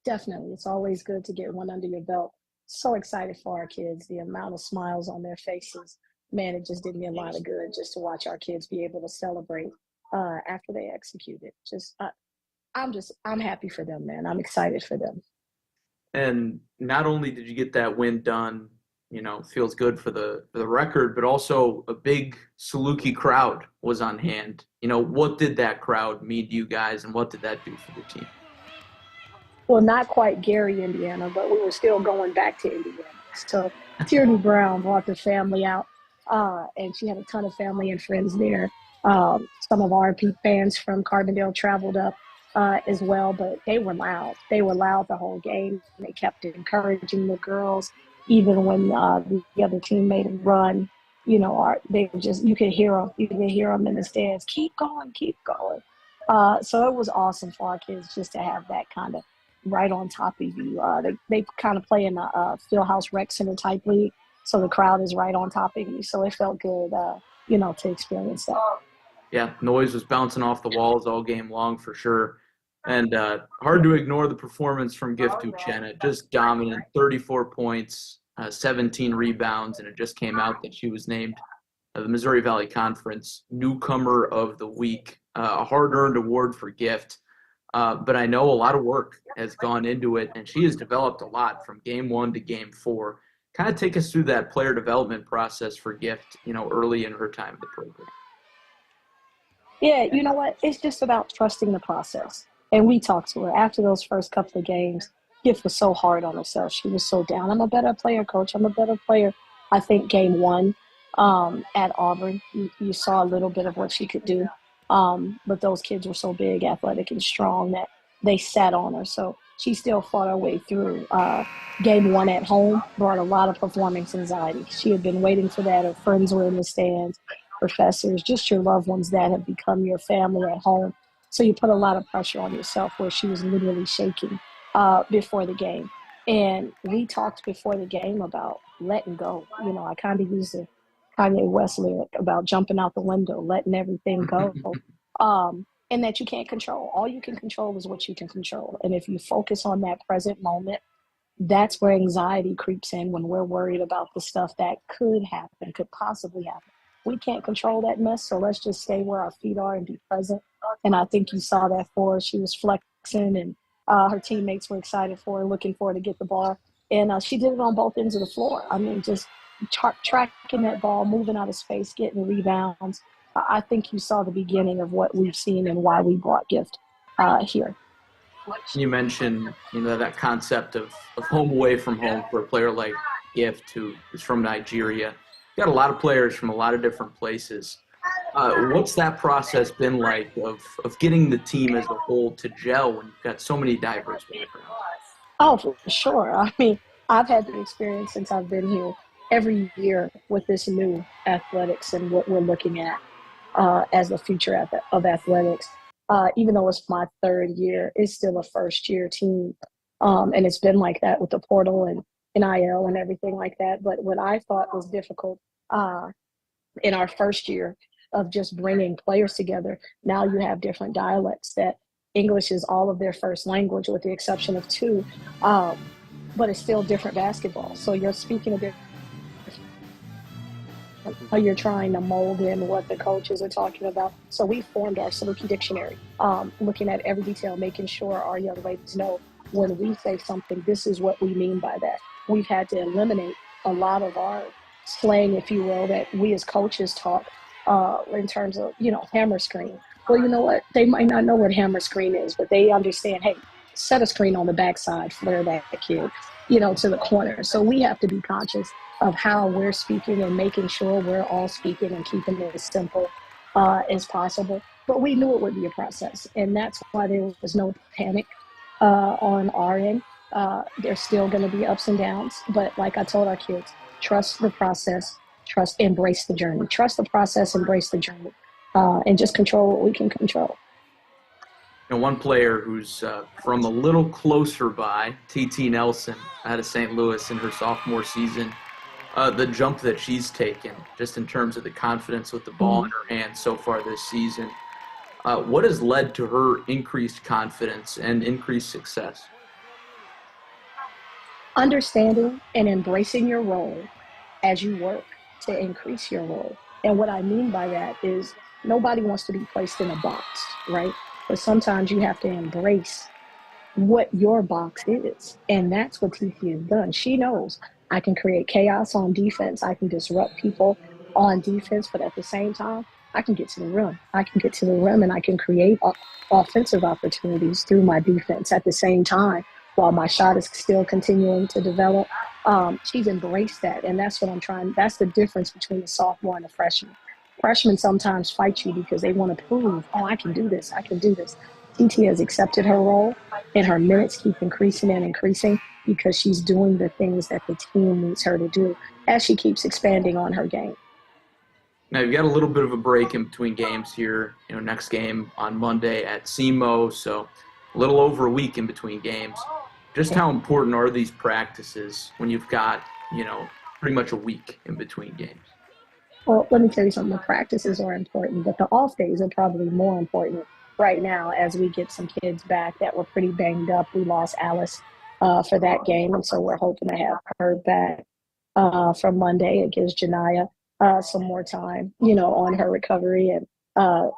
Definitely. It's always good to get one under your belt. So excited for our kids, the amount of smiles on their faces. Man, it just did me a lot of good just to watch our kids be able to celebrate after they executed. I'm happy for them, man. I'm excited for them. And not only did you get that win done, feels good for the record, but also a big Saluki crowd was on hand. What did that crowd mean to you guys, and what did that do for the team? Well, not quite Gary, Indiana, but we were still going back to Indiana. So Tierney Brown brought the family out, and she had a ton of family and friends there. Some of our fans from Carbondale traveled up as well, but they were loud. They were loud the whole game. They kept encouraging the girls, even when the other team made a run. They were just, you could hear them. You could hear them in the stands. Keep going, keep going. So it was awesome for our kids just to have that kind of right on top of you. They kind of play in a Fieldhouse Rec Center type league, so the crowd is right on top of you. So it felt good, to experience that. Yeah, noise was bouncing off the walls all game long for sure. And hard to ignore the performance from Gift Uchenna. Just dominant, 34 points, 17 rebounds, and it just came out that she was named the Missouri Valley Conference Newcomer of the Week. A hard-earned award for Gift. But I know a lot of work has gone into it, and she has developed a lot from game 1 to game 4. Kind of take us through that player development process for Gift, early in her time in the program. Yeah, you know what? It's just about trusting the process. And we talked to her after those first couple of games. Gift was so hard on herself. She was so down. I'm a better player, coach. I'm a better player. I think game 1 at Auburn, you saw a little bit of what she could do. But those kids were so big, athletic, and strong that they sat on her. So she still fought her way through. Game 1 at home brought a lot of performance anxiety. She had been waiting for that. Her friends were in the stands, professors, just your loved ones that have become your family at home. So you put a lot of pressure on yourself, where she was literally shaking before the game. And we talked before the game about letting go. I kind of used the Kanye West lyric about jumping out the window, letting everything go. And that you can't control. All you can control is what you can control. And if you focus on that present moment, that's where anxiety creeps in when we're worried about the stuff that could happen, could possibly happen. We can't control that mess, so let's just stay where our feet are and be present. And I think you saw that for her. She was flexing, and her teammates were excited for her, looking for her to get the ball. And she did it on both ends of the floor. I mean, just tracking that ball, moving out of space, getting rebounds. I think you saw the beginning of what we've seen and why we brought Gift here. You mentioned, that concept of home away from home for a player like Gift, who is from Nigeria. Got a lot of players from a lot of different places. What's that process been like of getting the team as a whole to gel when you've got so many diverse backgrounds? Oh, for sure. I mean, I've had the experience since I've been here every year with this new athletics and what we're looking at as the future of athletics. Even though it's my 3rd year, it's still a first-year team. And it's been like that with the portal and NIL and everything like that. But what I thought was difficult in our first year of just bringing players together, now you have different dialects that English is all of their first language with the exception of 2, but it's still different basketball. So you're speaking a different you're trying to mold in what the coaches are talking about. So we formed our Saluki dictionary, looking at every detail, making sure our young ladies know when we say something, this is what we mean by that. We've had to eliminate a lot of our slang, if you will, that we as coaches talk in terms of, hammer screen. Well, you know what? They might not know what hammer screen is, but they understand, hey, set a screen on the backside, flare that kid, to the corner. So we have to be conscious of how we're speaking and making sure we're all speaking and keeping it as simple as possible. But we knew it would be a process, and that's why there was no panic on our end. There's still going to be ups and downs, but like I told our kids, trust the process, embrace the journey. Trust the process, embrace the journey, and just control what we can control. One player who's from a little closer by, TT Nelson, out of St. Louis in her sophomore season, the jump that she's taken, just in terms of the confidence with the ball in her hands so far this season. What has led to her increased confidence and increased success? Understanding and embracing your role as you work to increase your role. And what I mean by that is nobody wants to be placed in a box, right? But sometimes you have to embrace what your box is. And that's what TT has done. She knows I can create chaos on defense. I can disrupt people on defense, but at the same time, I can get to the rim. I can get to the rim and I can create offensive opportunities through my defense at the same time while my shot is still continuing to develop. She's embraced that, and that's what I'm trying. That's the difference between a sophomore and a freshman. Freshmen sometimes fight you because they want to prove, I can do this, I can do this. TT has accepted her role, and her minutes keep increasing and increasing because she's doing the things that the team needs her to do as she keeps expanding on her game. Now, you've got a little bit of a break in between games here. Next game on Monday at SEMO, so a little over a week in between games. Just how important are these practices when you've got, pretty much a week in between games? Well, let me tell you something. The practices are important, but the off days are probably more important right now as we get some kids back that were pretty banged up. We lost Alice for that game, and so we're hoping to have her back for Monday. It gives Janiyah some more time, on her recovery, and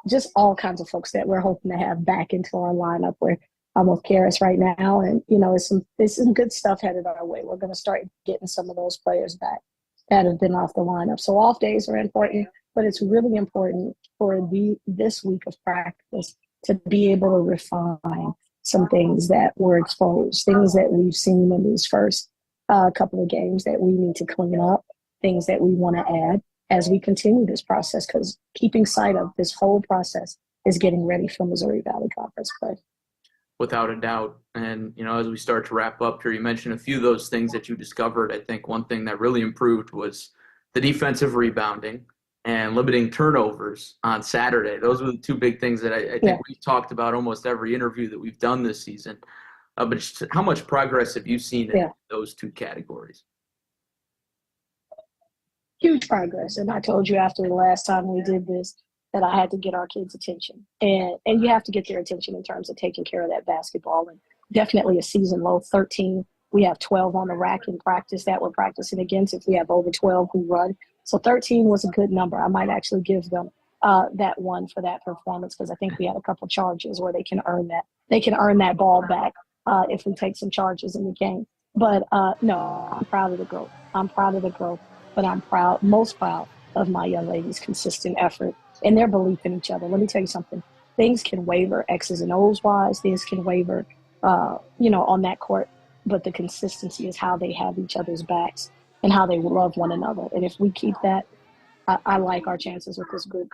just all kinds of folks that we're hoping to have back into our lineup. We're with Karis right now, and it's some good stuff headed our way. We're going to start getting some of those players back that have been off the lineup. So off days are important, but it's really important for this week of practice to be able to refine some things that were exposed, things that we've seen in these first couple of games that we need to clean up, things that we want to add as we continue this process, because keeping sight of this whole process is getting ready for Missouri Valley Conference play. Without a doubt. And, as we start to wrap up here, you mentioned a few of those things that you discovered. I think one thing that really improved was the defensive rebounding and limiting turnovers on Saturday. Those were the two big things that I think we've talked about almost every interview that we've done this season. But just how much progress have you seen in those two categories? Huge progress. And I told you after the last time we did this that I had to get our kids' attention. And you have to get their attention in terms of taking care of that basketball. And definitely a season low, 13. We have 12 on the rack in practice that we're practicing against if we have over 12 who run. So 13 was a good number. I might actually give them that one for that performance because I think we had a couple charges where they can earn that. They can earn that ball back if we take some charges in the game. But no, I'm proud of the growth. But I'm most proud of my young ladies' consistent effort and their belief in each other. Let me tell you something. Things can waver X's and O's wise. Things can waver, on that court. But the consistency is how they have each other's backs and how they love one another. And if we keep that, I like our chances with this group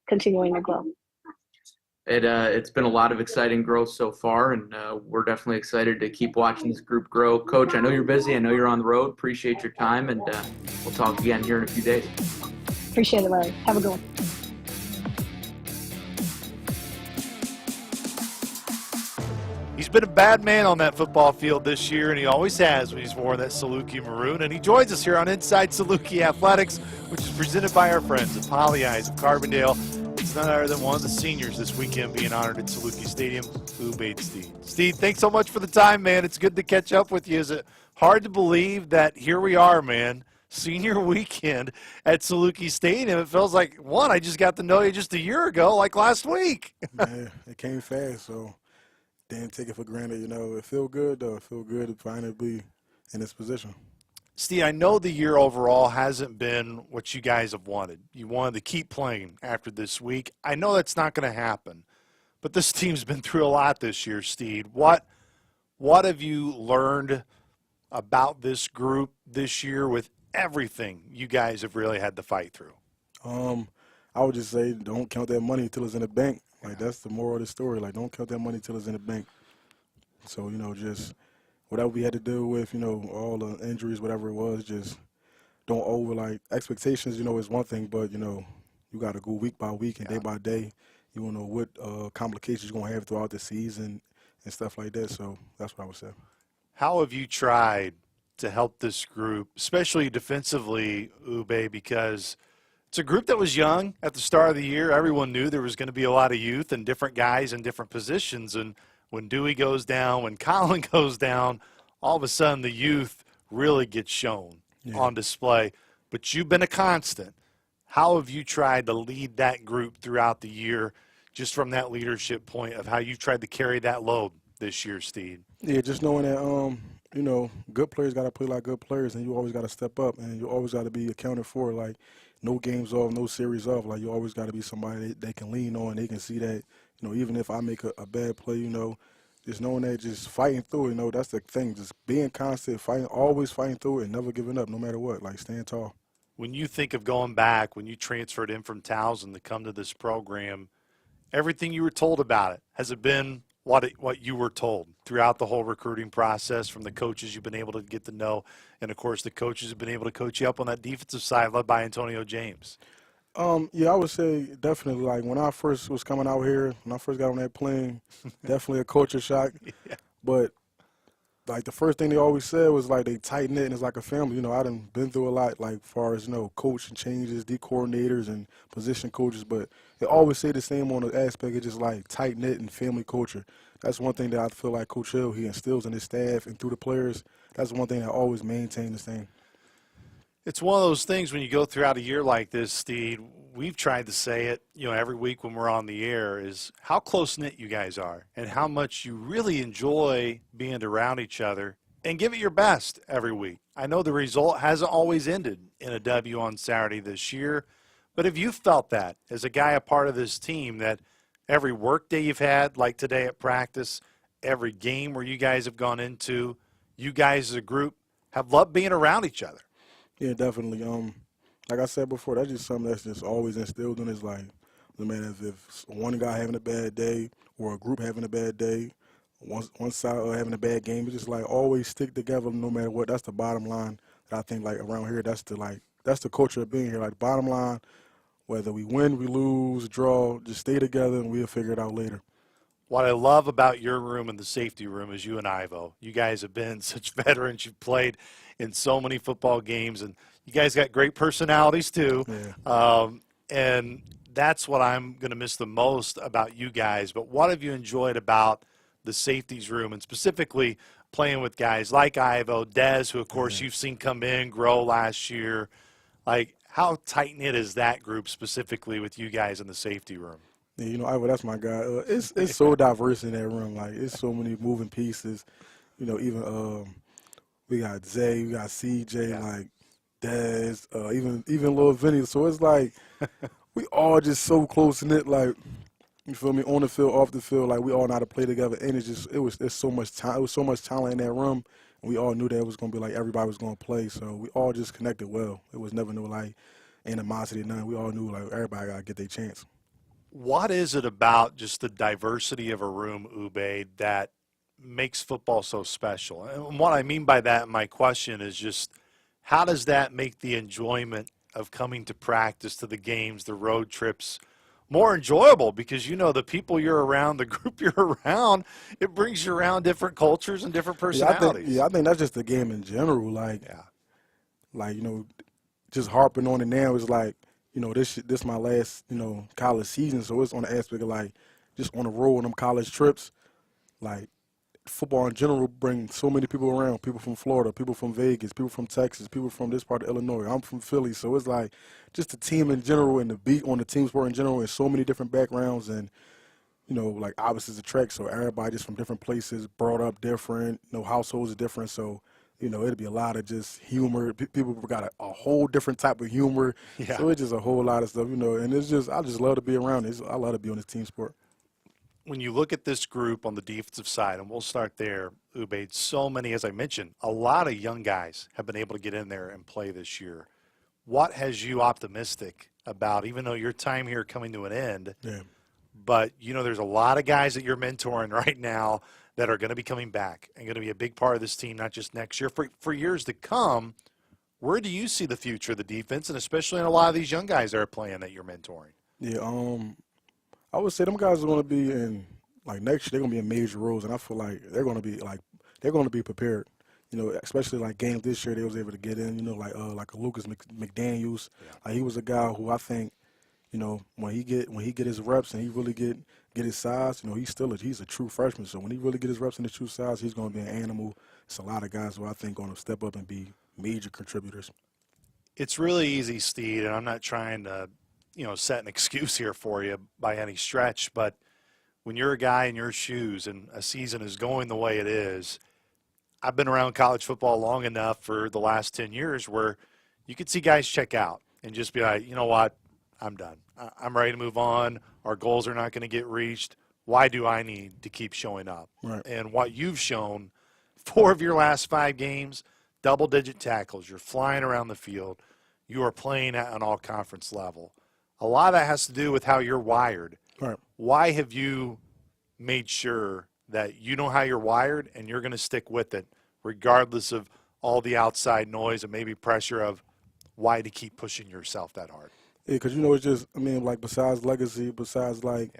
continuing to grow. It's been a lot of exciting growth so far, and we're definitely excited to keep watching this group grow. Coach, I know you're busy. I know you're on the road. Appreciate your time, and we'll talk again here in a few days. Appreciate it, Larry. Have a good one. He's been a bad man on that football field this year, and he always has when he's worn that Saluki maroon. And he joins us here on Inside Saluki Athletics, which is presented by our friends at Pagliai of Carbondale. It's none other than one of the seniors this weekend being honored at Saluki Stadium, Ubaid Steed. Steve, thanks so much for the time, man. It's good to catch up with you. Is it hard to believe that here we are, man, senior weekend at Saluki Stadium. It feels like, one, I just got to know you just a year ago, like last week. Yeah, it came fast, so didn't take it for granted. It feel good, though. It feel good to finally be in this position. Steve, I know the year overall hasn't been what you guys have wanted. You wanted to keep playing after this week. I know that's not going to happen, but this team's been through a lot this year, Steve. What have you learned about this group this year with everything you guys have really had to fight through? I would just say don't count that money until it's in the bank. Like, that's the moral of the story. Like, don't count that money until it's in the bank. So, just whatever we had to deal with, all the injuries, whatever it was, just don't expectations, is one thing, but, you got to go week by week and day by day. You don't know what complications you're going to have throughout the season and stuff like that. So that's what I would say. How have you tried to help this group, especially defensively, Ube, because it's a group that was young at the start of the year. Everyone knew there was going to be a lot of youth and different guys in different positions. And when Dewey goes down, when Colin goes down, all of a sudden the youth really gets shown on display. But you've been a constant. How have you tried to lead that group throughout the year, just from that leadership point of how you've tried to carry that load this year, Steve? Yeah, just knowing that, good players got to play like good players, and you always got to step up, and you always got to be accounted for. Like, no games off, no series off. Like, you always got to be somebody they can lean on. They can see that, even if I make a bad play, just knowing that, just fighting through it, that's the thing. Just being constant, fighting, always fighting through it, and never giving up no matter what. Like, staying tall. When you think of going back, when you transferred in from Towson to come to this program, everything you were told about it, has it been what you were told throughout the whole recruiting process from the coaches you've been able to get to know, and, of course, the coaches have been able to coach you up on that defensive side led by Antonio James? Yeah, I would say definitely. Like, when I first was coming out here, when I first got on that plane, definitely a culture shock. Yeah. But, like, the first thing they always said was, like, they tight knit and it's like a family. I done been through a lot, like, far as, coaching changes, D coordinators and position coaches. But they always say the same on the aspect of just, like, tight knit and family culture. That's one thing that I feel like Coach Hill, he instills in his staff and through the players. That's one thing that always maintains the same. It's one of those things when you go throughout a year like this, Steve, we've tried to say it, every week when we're on the air, is how close-knit you guys are and how much you really enjoy being around each other and give it your best every week. I know the result hasn't always ended in a W on Saturday this year, but have you felt that as a guy a part of this team, that every work day you've had, like today at practice, every game where you guys have gone into, you guys as a group have loved being around each other? Yeah, definitely. Like I said before, that's just something that's just always instilled in us. Like, man, if one guy having a bad day or a group having a bad day, one side having a bad game, it's just like always stick together no matter what. That's the bottom line that I think, like, around here, that's the culture of being here. Like, bottom line, whether we win, we lose, draw, just stay together and we'll figure it out later. What I love about your room and the safety room is you and Ivo. You guys have been such veterans. You've played in so many football games, and you guys got great personalities too. Yeah. And that's what I'm going to miss the most about you guys. But what have you enjoyed about the safeties room, and specifically playing with guys like Ivo, Dez, who, of course, you've seen come in, grow last year? Like, how tight-knit is that group specifically with you guys in the safety room? Yeah, Ivo, that's my guy. It's so diverse in that room. Like, it's so many moving pieces. Even we got Zay, we got CJ, like Dez, even Lil Vinny. So it's like we all just so close knit. Like, you feel me, on the field, off the field. Like, we all know how to play together, and there's so much time. It was so much talent in that room. And we all knew that it was gonna be like everybody was gonna play. So we all just connected well. It was never no like animosity, none. We all knew like everybody gotta get their chance. What is it about just the diversity of a room, Ube, that makes football so special? And what I mean by that, my question is just, how does that make the enjoyment of coming to practice, to the games, the road trips, more enjoyable? Because, the people you're around, the group you're around, it brings you around different cultures and different personalities. I think that's just the game in general. Like, just harping on it now is like, this my last, college season, so it's on the aspect of like just on the road on them college trips, like football in general brings so many people around, people from Florida, people from Vegas, people from Texas, people from this part of Illinois. I'm from Philly, so it's like just the team in general and the beat on the team sport in general and so many different backgrounds and, you know, like obviously it's a trek, so everybody just from different places, brought up different, you know, households are different, so, you know, it'd be a lot of just humor. People got a whole different type of humor, Yeah. so it's just a whole lot of stuff, you know, and it's just, I just love to be around it. I love to be on this team sport. When you look at this group on the defensive side, and we'll start there, Ubaid, so many, as I mentioned, a lot of young guys have been able to get in there and play this year. What has you optimistic about, even though your time here coming to an end, Yeah. but, you know, there's a lot of guys that you're mentoring right now that are going to be coming back and going to be a big part of this team, not just next year, for years to come. Where do you see the future of the defense, and especially in a lot of these young guys that are playing that you're mentoring? Yeah, I would say them guys are going to be in, like, next year, they're going to be in major roles, and I feel like they're going to be prepared. You know, especially like games this year, they was able to get in. You know, like a Lucas McDaniels, like he was a guy who I think, you know, when he get his reps and he really get his size, you know, he's a true freshman. So when he really get his reps and his true size, he's going to be an animal. It's a lot of guys who I think going to step up and be major contributors. It's really easy, Steve, and I'm not trying to, you know, set an excuse here for you by any stretch, but when you're a guy in your shoes and a season is going the way it is, I've been around college football long enough for the last 10 years where you could see guys check out and just be like, you know what, I'm done. I'm ready to move on. Our goals are not going to get reached. Why do I need to keep showing up? Right. And what you've shown, 4 of your last 5 games, double-digit tackles. You're flying around the field. You are playing at an all-conference level. A lot of that has to do with how you're wired. Right. Why have you made sure that you know how you're wired and you're going to stick with it regardless of all the outside noise and maybe pressure of why to keep pushing yourself that hard? Yeah, because, you know, it's just, I mean, like, besides legacy, besides, like,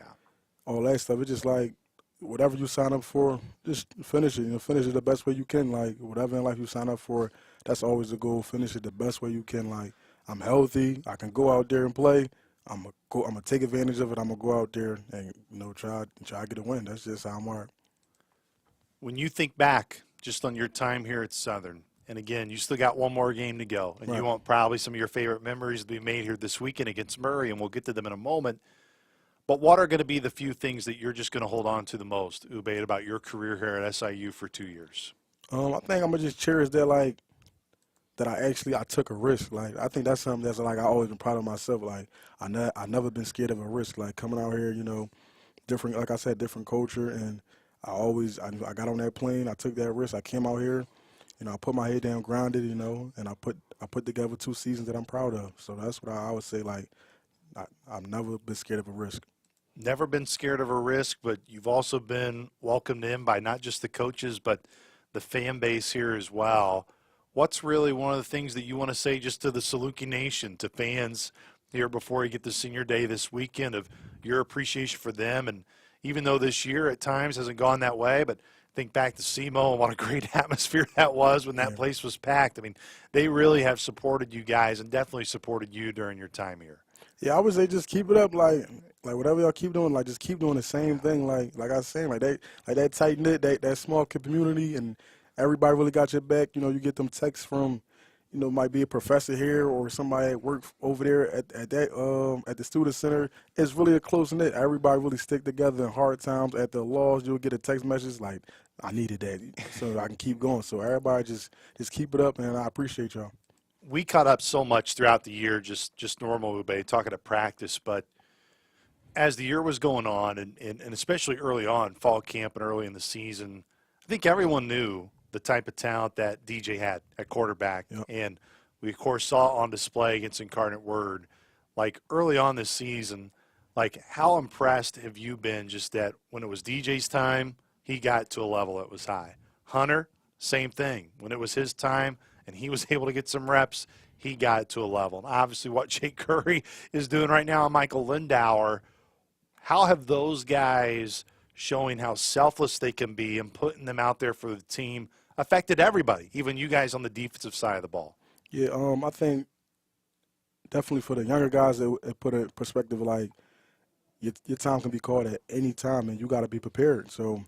all that stuff, it's just, like, whatever you sign up for, just finish it. You know, finish it the best way you can. Like, whatever in life you sign up for, that's always the goal. Finish it the best way you can. Like, I'm healthy. I can go out there and play. I'm gonna take advantage of it. I'm going to go out there and, you know, try to get a win. That's just how I'm wired. When you think back just on your time here at Southern, and again, you still got one more game to go, and Right. you want probably some of your favorite memories to be made here this weekend against Murray, and we'll get to them in a moment. But what are going to be the few things that you're just going to hold on to the most, Ubaid, about your career here at SIU for 2 years? I think I'm going to just cherish that, like, that I took a risk. Like, I think that's something that's, like, I always been proud of myself. Like, I never been scared of a risk. Like, coming out here, you know, different, like I said, different culture, and I got on that plane, I took that risk, I came out here, you know, I put my head down, grounded, you know, and I put together 2 seasons that I'm proud of. So that's what I would say, like, I've never been scared of a risk. Never been scared of a risk, but you've also been welcomed in by not just the coaches, but the fan base here as well. What's really one of the things that you want to say just to the Saluki Nation, to fans here before you get to senior day this weekend, of your appreciation for them? And even though this year at times hasn't gone that way, but think back to SEMO and what a great atmosphere that was when that place was packed. I mean, they really have supported you guys and definitely supported you during your time here. Yeah, I would say just keep it up, like whatever y'all keep doing, like just keep doing the same thing, like I was saying, like that tight knit, that small community, and everybody really got your back. You know, you get them texts from, you know, might be a professor here or somebody at work over there at the student center. It's really a close knit. Everybody really stick together in hard times. At the loss, you'll get a text message like, I needed that so I can keep going. So everybody just keep it up, and I appreciate y'all. We caught up so much throughout the year, just normal, Ube, talking to practice, but as the year was going on, and especially early on, fall camp and early in the season, I think everyone knew the type of talent that DJ had at quarterback. Yep. And we, of course, saw on display against Incarnate Word. Like, early on this season, like, how impressed have you been just that when it was DJ's time, he got to a level that was high? Hunter, same thing. When it was his time and he was able to get some reps, he got to a level. And obviously what Jake Curry is doing right now and Michael Lindauer, how have those guys showing how selfless they can be and putting them out there for the team affected everybody, even you guys on the defensive side of the ball? Yeah, I think definitely for the younger guys, it put a perspective like your time can be called at any time, and you got to be prepared. So,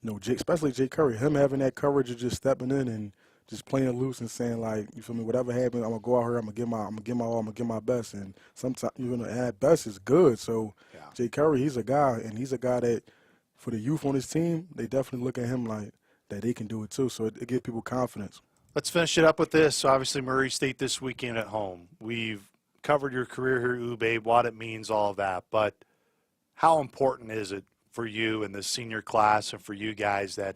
especially Jay Curry, him having that courage of just stepping in and just playing loose and saying, like, you feel me, whatever happens, I'm gonna go out here, I'm gonna give my all, I'm gonna give my best. And sometimes, and that best is good. So Jay Curry, he's a guy that for the youth on his team, they definitely look at him like that they can do it too. So it gives people confidence. Let's finish it up with this. So obviously, Murray State this weekend at home. We've covered your career here, Ube, what it means, all of that. But how important is it for you and the senior class and for you guys that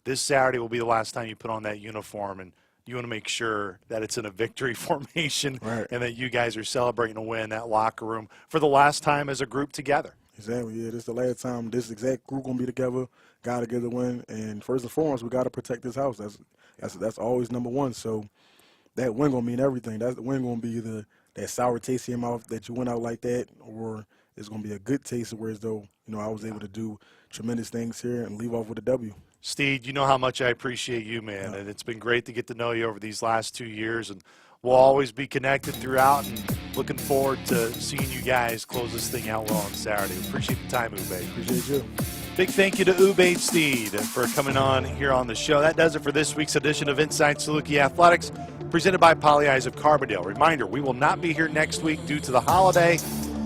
this Saturday will be the last time you put on that uniform, and you want to make sure that it's in a victory formation and that you guys are celebrating a win in that locker room for the last time as a group together? Exactly, yeah. This is the last time this exact group going to be together, got to get the win. And first and foremost, we got to protect this house. That's always number one. So that win going to mean everything. That's the win going to be either that sour taste in your mouth that you went out like that, or it's going to be a good taste where as though, I was able to do tremendous things here and leave off with a W. Steve, you know how much I appreciate you, man, and it's been great to get to know you over these last 2 years, and we'll always be connected throughout, and looking forward to seeing you guys close this thing out well on Saturday. Appreciate the time, Ube. Appreciate you. Big thank you to Ube Steed for coming on here on the show. That does it for this week's edition of Inside Saluki Athletics, presented by Pagliai of Carbondale. Reminder, we will not be here next week due to the holiday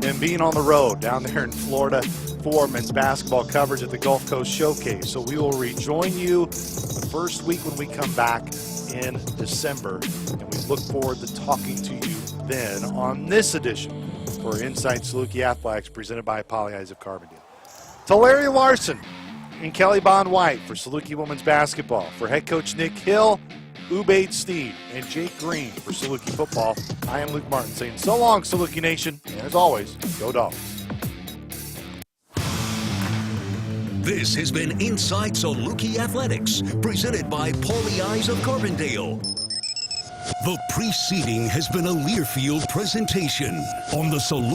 and being on the road down there in Florida for men's basketball coverage at the Gulf Coast Showcase. So we will rejoin you the first week when we come back in December, and we look forward to talking to you then on this edition for Inside Saluki Athletics presented by Pagliai of Carbondale. To Larry Larson and Kelly Bond White for Saluki Women's Basketball, for head coach Nick Hill, Ubaid Steed, and Jake Green for Saluki Football, I am Luke Martin saying so long, Saluki Nation, and as always, go Dogs. This has been Inside Saluki Athletics, presented by Pagliai of Carbondale. The preceding has been a Learfield presentation on the Saluki